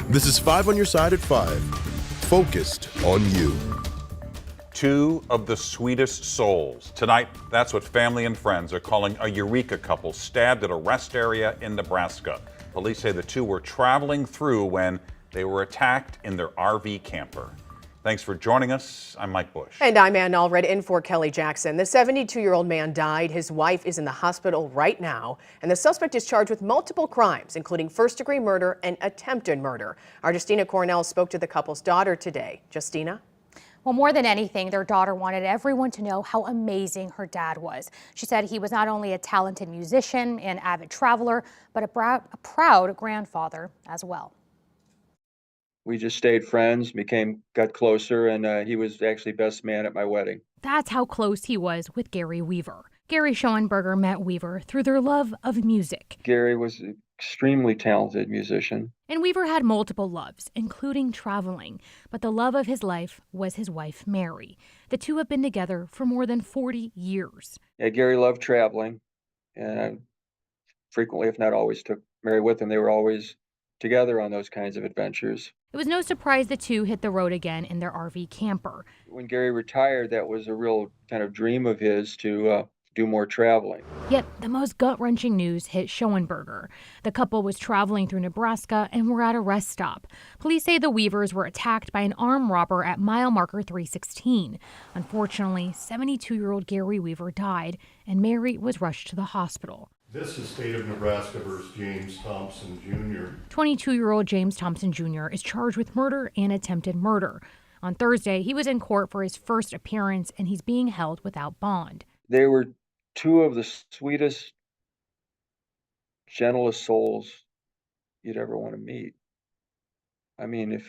This is 5 on your side at 5. Focused on you. Two of the sweetest souls. Tonight, that's what family and friends are calling a Eureka couple stabbed at a rest area in Nebraska. Police say the two were traveling through when they were attacked in their RV camper. Thanks for joining us. I'm Mike Bush. And I'm Ann Allred in for Kelly Jackson. The 72-year-old man died. His wife is in the hospital right now. And the suspect is charged with multiple crimes, including first-degree murder and attempted murder. Our Justina Cornell spoke to the couple's daughter today. Justina? Well, more than anything, their daughter wanted everyone to know how amazing her dad was. She said he was not only a talented musician and avid traveler, but a proud grandfather as well. We just stayed friends, got closer, and he was actually best man at my wedding. That's how close he was with Gary Weaver. Gary Schoenberger met Weaver through their love of music. Gary was an extremely talented musician. And Weaver had multiple loves, including traveling. But the love of his life was his wife, Mary. The two have been together for more than 40 years. Yeah, Gary loved traveling, and I frequently, if not always, took Mary with him. They were always together on those kinds of adventures. It was no surprise the two hit the road again in their RV camper. When Gary retired, that was a real kind of dream of his to do more traveling. Yet the most gut-wrenching news hit Schoenberger. The couple was traveling through Nebraska and were at a rest stop. Police say the Weavers were attacked by an armed robber at mile marker 316. Unfortunately, 72-year-old Gary Weaver died, and Mary was rushed to the hospital. This is State of Nebraska versus James Thompson Jr. 22-year-old James Thompson Jr. is charged with murder and attempted murder. On Thursday, he was in court for his first appearance, and he's being held without bond. They were two of the sweetest, gentlest souls you'd ever want to meet. I mean, if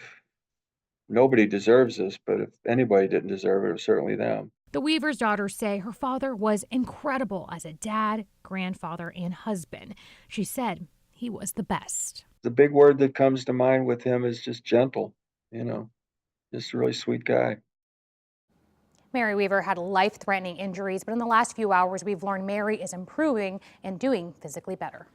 nobody deserves this, but if anybody didn't deserve it, it was certainly them. The Weaver's daughters say her father was incredible as a dad, grandfather, and husband. She said he was the best. The big word that comes to mind with him is just gentle, just a really sweet guy. Mary Weaver had life-threatening injuries, but in the last few hours, we've learned Mary is improving and doing physically better.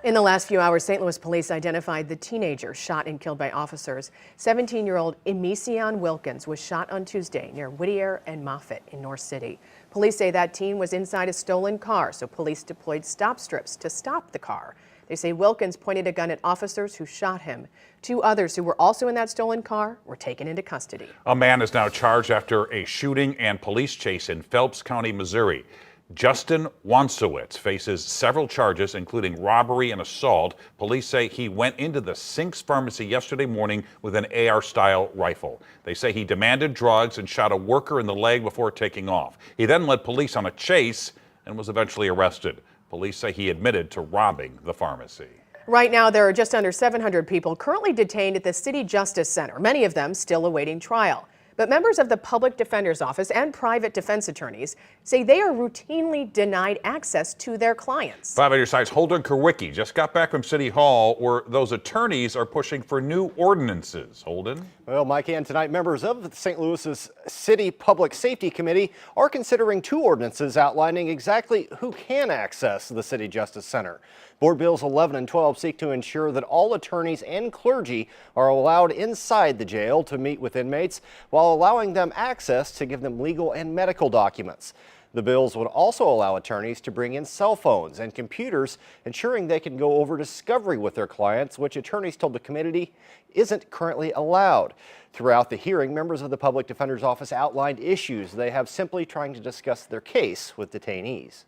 In the last few hours, St. Louis police identified the teenager shot and killed by officers. 17-year-old Emision Wilkins was shot on Tuesday near Whittier and Moffett in North City. Police say that teen was inside a stolen car, so police deployed stop strips to stop the car. They say Wilkins pointed a gun at officers who shot him. Two others who were also in that stolen car were taken into custody. A man is now charged after a shooting and police chase in Phelps County, Missouri. Justin Wansowitz faces several charges, including robbery and assault. Police say he went into the Sinks pharmacy yesterday morning with an AR-style rifle. They say he demanded drugs and shot a worker in the leg before taking off. He then led police on a chase and was eventually arrested. Police say he admitted to robbing the pharmacy. Right now, there are just under 700 people currently detained at the City Justice Center, many of them still awaiting trial. But members of the Public Defender's Office and private defense attorneys say they are routinely denied access to their clients. 5 on your side's Holden Kerwicki just got back from City Hall, where those attorneys are pushing for new ordinances. Holden? Well, Mike, and tonight members of St. Louis's City Public Safety Committee are considering two ordinances outlining exactly who can access the City Justice Center. Board Bills 11 and 12 seek to ensure that all attorneys and clergy are allowed inside the jail to meet with inmates while allowing them access to give them legal and medical documents. The bills would also allow attorneys to bring in cell phones and computers, ensuring they can go over discovery with their clients, which attorneys told the committee isn't currently allowed. Throughout the hearing, members of the Public Defender's Office outlined issues they have simply trying to discuss their case with detainees.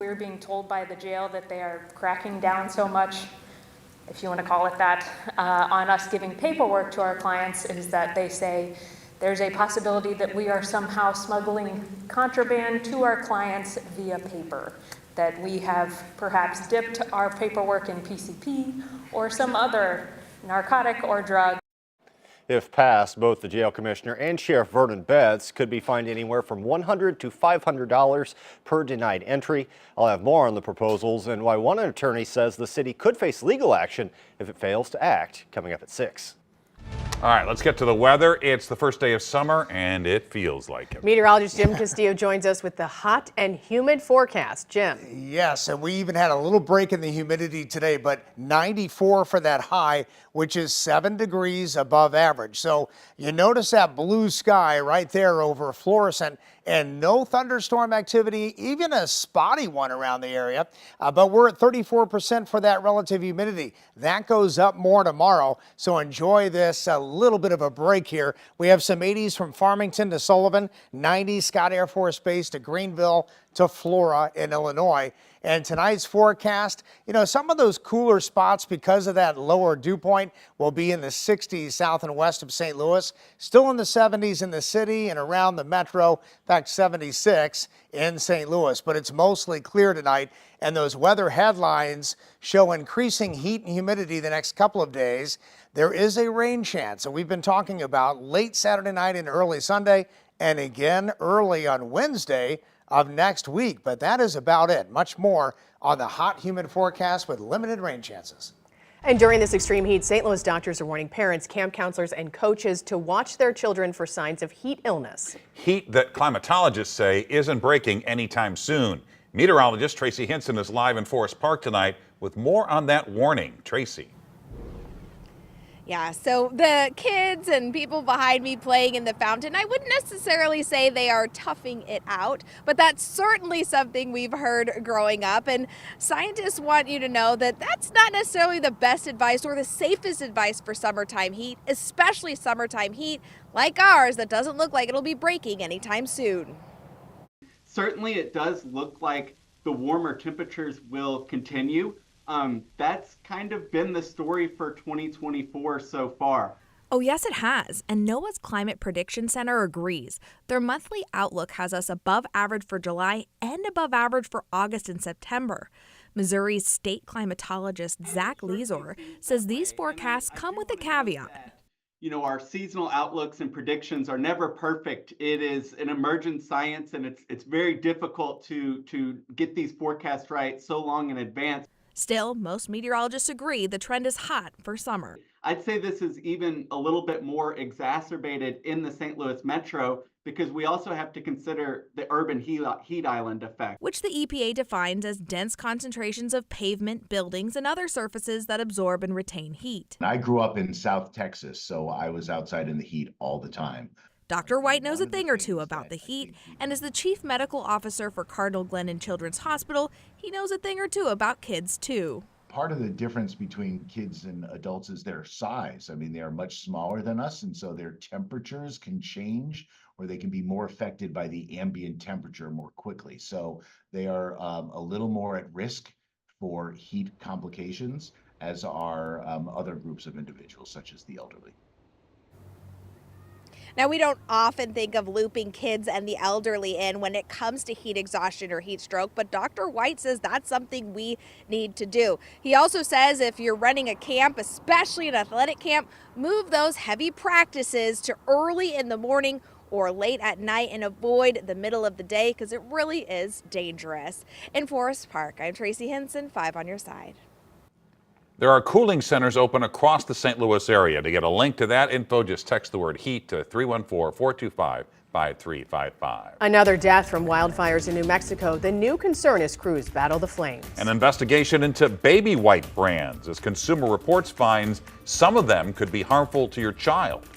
We're being told by the jail that they are cracking down so much, if you want to call it that, on us giving paperwork to our clients, is that they say there's a possibility that we are somehow smuggling contraband to our clients via paper, that we have perhaps dipped our paperwork in PCP or some other narcotic or drug. If passed, both the jail commissioner and Sheriff Vernon Betts could be fined anywhere from $100 to $500 per denied entry. I'll have more on the proposals and why one attorney says the city could face legal action if it fails to act, coming up at 6. All right, let's get to the weather. It's the first day of summer, and it feels like it. Meteorologist Jim Castillo joins us with the hot and humid forecast. Jim. Yes, and we even had a little break in the humidity today, but 94 for that high, which is 7 degrees above average. So you notice that blue sky right there over Florissant, and no thunderstorm activity, even a spotty one around the area. But we're at 34% for that relative humidity. That goes up more tomorrow, so enjoy this a little bit of a break here. We have some 80s from Farmington to Sullivan, 90s Scott Air Force Base to Greenville to Flora in Illinois. And tonight's forecast, some of those cooler spots because of that lower dew point will be in the 60s south and west of St. Louis, still in the 70s in the city and around the metro, in fact 76 in St. Louis. But it's mostly clear tonight, and those weather headlines show increasing heat and humidity the next couple of days. There is a rain chance, and we've been talking about late Saturday night and early Sunday, and again early on Wednesday of next week, but that is about it. Much more on the hot, humid forecast with limited rain chances. And during this extreme heat, St. Louis doctors are warning parents, camp counselors, and coaches to watch their children for signs of heat illness. Heat that climatologists say isn't breaking anytime soon. Meteorologist Tracy Hinson is live in Forest Park tonight with more on that warning. Tracy. Yeah, so the kids and people behind me playing in the fountain, I wouldn't necessarily say they are toughing it out, but that's certainly something we've heard growing up. And scientists want you to know that that's not necessarily the best advice or the safest advice for summertime heat, especially summertime heat like ours that doesn't look like it'll be breaking anytime soon. Certainly it does look like the warmer temperatures will continue. That's kind of been the story for 2024 so far. Oh, yes, it has. And NOAA's Climate Prediction Center agrees. Their monthly outlook has us above average for July and above average for August and September. Missouri's state climatologist Zach Lezor says these forecasts come with a caveat. Our seasonal outlooks and predictions are never perfect. It is an emergent science, and it's very difficult to get these forecasts right so long in advance. Still, most meteorologists agree the trend is hot for summer. I'd say this is even a little bit more exacerbated in the St. Louis metro because we also have to consider the urban heat island effect, which the EPA defines as dense concentrations of pavement, buildings, and other surfaces that absorb and retain heat. I grew up in South Texas, so I was outside in the heat all the time. Dr. White knows a thing or two about the heat, and as the chief medical officer for Cardinal Glennon Children's Hospital, he knows a thing or two about kids, too. Part of the difference between kids and adults is their size. I mean, they are much smaller than us, and so their temperatures can change, or they can be more affected by the ambient temperature more quickly. So they are a little more at risk for heat complications, as are other groups of individuals, such as the elderly. Now, we don't often think of looping kids and the elderly in when it comes to heat exhaustion or heat stroke, but Dr. White says that's something we need to do. He also says if you're running a camp, especially an athletic camp, move those heavy practices to early in the morning or late at night and avoid the middle of the day because it really is dangerous. In Forest Park, I'm Tracy Hinson, 5 on your side. There are cooling centers open across the St. Louis area. To get a link to that info, just text the word HEAT to 314-425-5355. Another death from wildfires in New Mexico. The new concern as crews battle the flames. An investigation into baby white brands as Consumer Reports finds some of them could be harmful to your child.